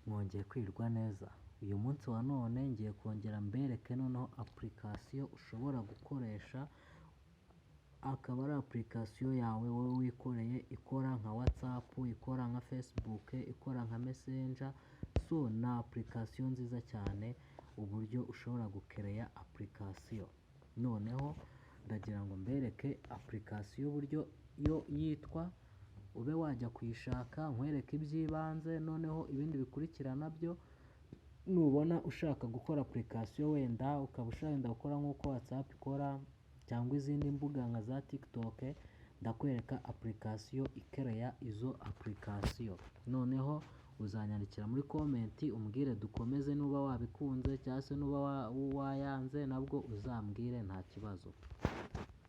Mwongeye kwirwa neza. Uyu munsi wa none ngiye kongera mbereke noneho application ushobora gukoresha, akaba ari application yawe wowe wikoreye ikora nka WhatsApp, ikora nka Facebook, ikora nka Messenger. So ni application nziza cyane uburyo ushobora gukereya application. Noneho ndagira ngo mbereke application uburyo yo yitwa, ube wajya kuyishaka nkwereke iby'ibanze, noneho ibindi bikurikirana byo nubona ushaka gukora application wenda ukaba ushaka gukora nk'uko WhatsApp ikora cyangwa izindi mbuga nka za TikTok, ndakwereka application ikereya izo application. Noneho uzanyandikira muri comment umbwire dukomeze nuba wabikunze cyangwa se nuba wayanze nabwo uzambwire nta kibazo.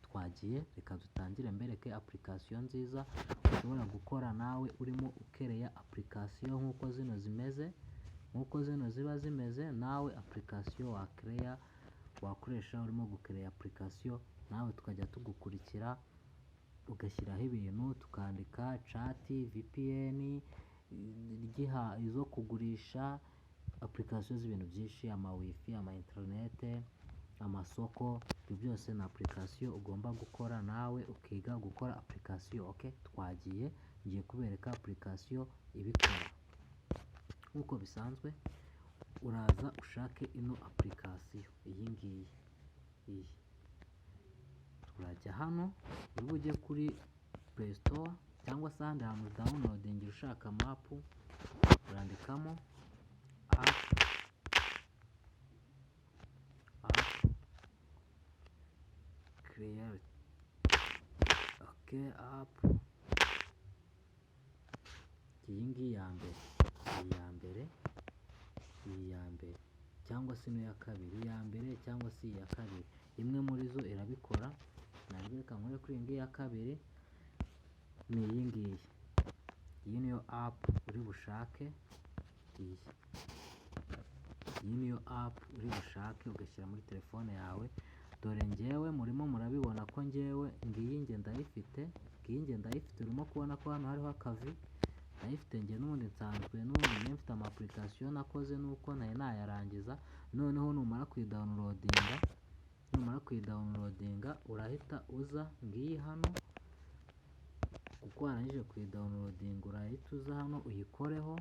Twagiye, reka dutangire mbereke application nziza ushobora gukora nawe urimo ukereya application nk'uko zino zimeze, nk'uko zino ziba zimeze nawe application wakereya wakoresha urimo gukereya application, nawe tukajya tugukurikira ugashyiraho ibintu tukandika chat, VPN, izo kugurisha application z'ibintu byinshi, ama wifi, ama internet, amasoko. Ibyo byose ni application ugomba gukora nawe ukiga gukora application. Okay, twagiye ngiye kubereka application ibikora. Nk'uko bisanzwe uraza ushake ino application, iyi ngiyi, iyi urajya hano uri bujye kuri Play Store cyangwa se ahandi hantu downloading ushaka map, urandikamo app create. Okay, app iyi ngiyi ya mbere, iyi ya mbere cyangwa se ino ya kabiri, iya mbere cyangwa se iya kabiri, imwe muri zo irabikora. Nareka nkore kuri iyi ngiyi ya kabiri, ni iyi ngiyi. Iyi niyo app uri bushake, iyi niyo app uri bushake ugashyira muri telefone yawe. Dore njyewe murimo murabibona ko njyewe ngiyi nge ndayifite, urimo kubona ko hano hariho akavi ndayifite nge, n'ubundi nsanzwe n'ubundi mfite ama application nakoze nuko nayo nayarangiza. Noneho numara kuyidawunilodinga urahita uza ngiyi hano, kuko warangije kuyidawunilodinga urahita uza hano uyikoreho,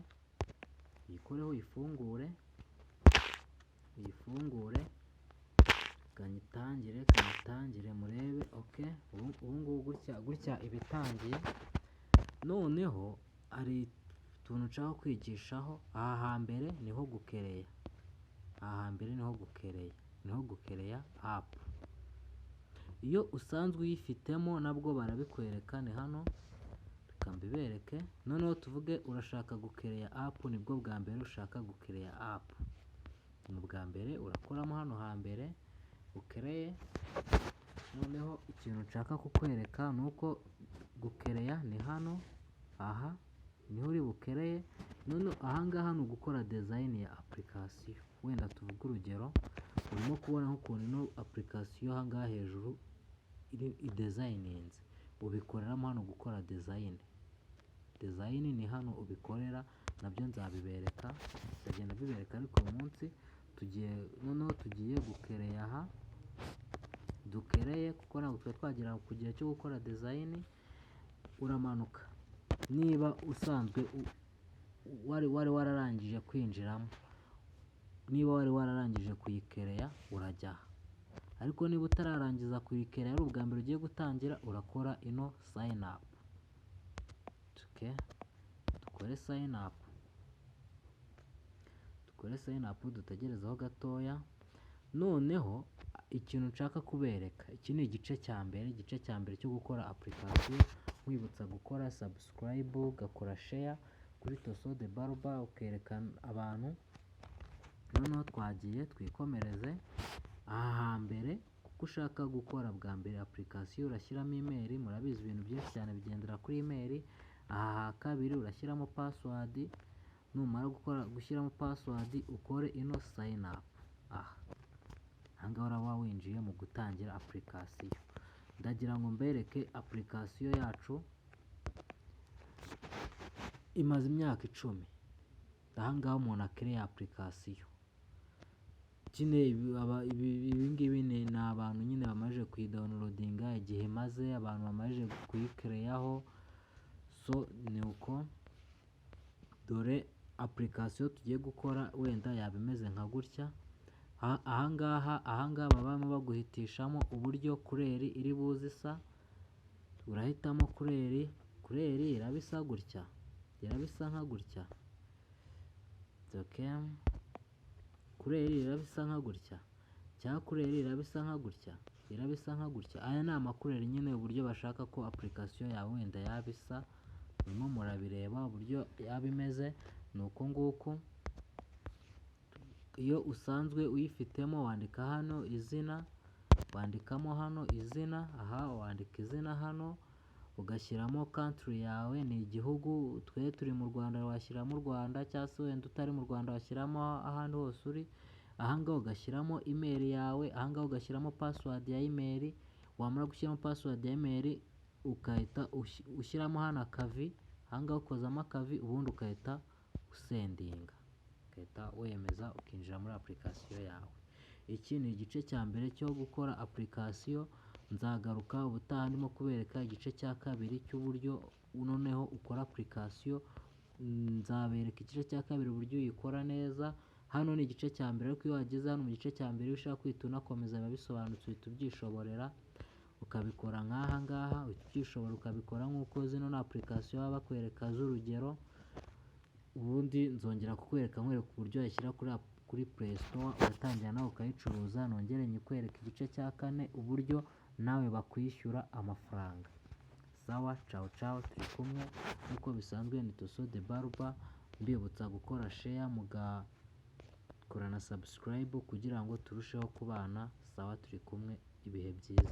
uyifungure kanyitangire murebe. Okay, ubu ngubu gutya ibitangiye. Noneho hari utuntu nshaka kwigishaho. Aha hambere niho gukereya app. Iyo usanzwe uyifitemo nabwo barabikwereka, ni hano reka mbibereke. Noneho tuvuge urashaka gukereya app, nibwo bwa mbere ushaka gukereya app, ni ubwa mbere urakoramo hano hambere ukereye. Noneho ikintu nshaka kukwereka ni uko gukereya ni hano, aha niho uri bukereye. Noneho ahangaha ni ugukora design ya application. Wenda tuvuge urugero, urimo kubona nk'ukuntu ino application ahangaha hejuru idesigninze, ubikoreramo hano gukora design ni hano ubikorera. Nabyo nzabibereka, ndagenda bibereka, ariko uyu munsi tugiye gukereya aha, dukereye kuko ntabwo twari twagera ku gihe cyo gukora design. Uramanuka, niba usanzwe wari wararangije kwinjiramo, niba wari wararangije kuyikereya urajya aha. Ariko niba utararangiza kuyikereya ari ubwa mbere ugiye gutangira, urakora ino sign up. Okay, dukore sign up, dutegerezeho gatoya. Noneho ikintu nshaka kubereka, iki ni igice cya mbere cyo gukora application. Wibutsa gukora subscribe, ugakora share kuri Toso The Barber, ukereka abantu. Noneho twagiye twikomereze aha hambere, kuko ushaka gukora bwa mbere application urashyiramo email. Murabizi ibintu byinshi cyane bigendera kuri email. Aha kabiri urashyiramo password, numara gushyiramo password ukore ino sign up. Ahangaha uraba winjiye mu gutangira application. Ndagira ngo mbereke application yacu imaze imyaka 10. aha ngaha umuntu akiriye application nyine ibi ngibi ni abantu nyine bamaze kuyidawunirodinga igihe maze abantu bamaze kuyikereyaho, so ni uko dore application tugiye gukora wenda yaba imeze nka gutya. Ahangaha baba barimo baguhitishamo uburyo kureri iri buze isa, urahitamo kureri iraba isa gutya, iraba isa nka gutya, kureri iraba isa nka gutya, cyangwa kureri iraba isa nka gutya, iraba isa nka gutya. Aya ni amakureri nyine uburyo bashaka ko application yawe wenda yaba isa, murimo murabireba uburyo yaba imeze ni uku nguku. Iyo usanzwe uyifitemo wandika hano izina, wandikamo hano izina, aha wandika izina hano, ugashyiramo country yawe ni igihugu, twe turi mu Rwanda washyiramo u Rwanda, cyangwa se wenda utari mu Rwanda washyiramo ahandi hose uri. Ahangaha ugashyiramo email yawe, ahangaha ugashyiramo password ya email, wamara gushyiramo password ya email ukahita ushyiramo hano akavi, ahangaha ukozamo akavi ubundi ukahita usendinga, ukahita wemeza ukinjira muri application yawe. Iki ni igice cya mbere cyo gukora application, nzagaruka ubutaha ndimo kubereka igice cya kabiri cy'uburyo noneho ukora application, nzabereka igice cya kabiri uburyo uyikora neza. Hano ni igice cya mbere, ariko iyo wageze hano mu gice cya mbere iyo ushaka kwita unakomeza biba bisobanutse, uhita ubyishoborera ukabikora nk'aha ngaha, uhita ubyishobora ukabikora nk'uko zino na application baba bakwereka z'urugero, ubundi nzongera kukwereka nkwereka uburyo wayishyira kuri Play Store, ugatangira nawe ukayicuruza. Nongere nyikwereka igice cya kane uburyo nawe bakwishyura amafaranga. Sawa, ciao ciao, turi kumwe nk'uko bisanzwe ni Toso the Barber, mbibutsa gukora share mugakora na subscribe kugira ngo turusheho kubana. Sawa, turi kumwe, ibihe byiza.